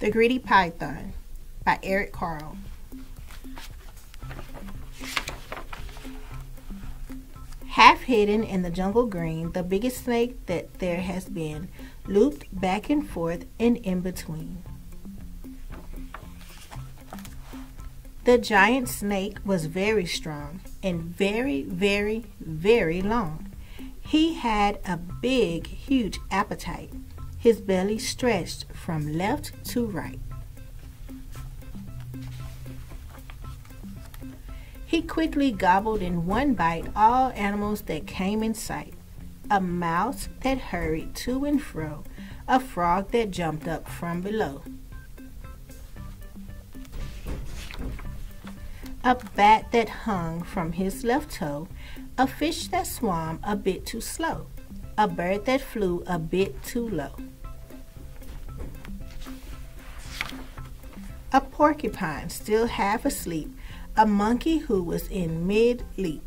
The Greedy Python by Eric Carle. Half hidden in the jungle green, the biggest snake that there has been, looped back and forth and in between. The giant snake was very strong and very, very, very long. He had a big, huge appetite. His belly stretched from left to right. He quickly gobbled in one bite all animals that came in sight. A mouse that hurried to and fro, a frog that jumped up from below, a bat that hung from his left toe, a fish that swam a bit too slow, a bird that flew a bit too low, a porcupine still half asleep, a monkey who was in mid-leap,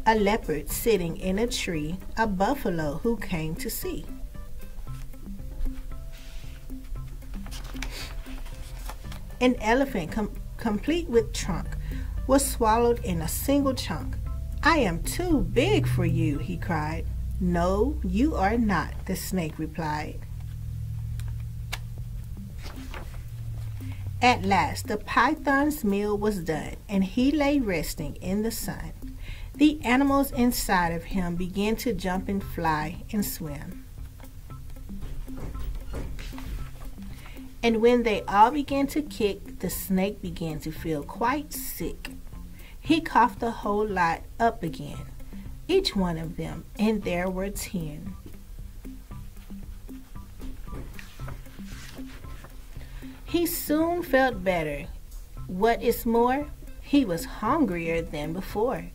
a leopard sitting in a tree, a buffalo who came to see, an elephant complete with trunk was swallowed in a single chunk. "I am too big for you," he cried. "No, you are not," the snake replied. At last the python's meal was done, and he lay resting in the sun. The animals inside of him began to jump and fly and swim. And when they all began to kick, the snake began to feel quite sick. He coughed the whole lot up again, each one of them, and there were 10. He soon felt better. What is more, he was hungrier than before.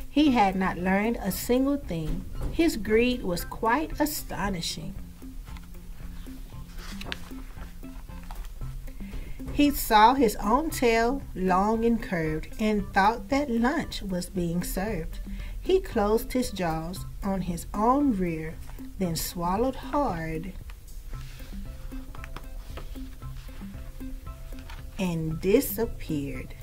He had not learned a single thing. His greed was quite astonishing. He saw his own tail, long and curved, and thought that lunch was being served. He closed his jaws on his own rear, then swallowed hard and disappeared.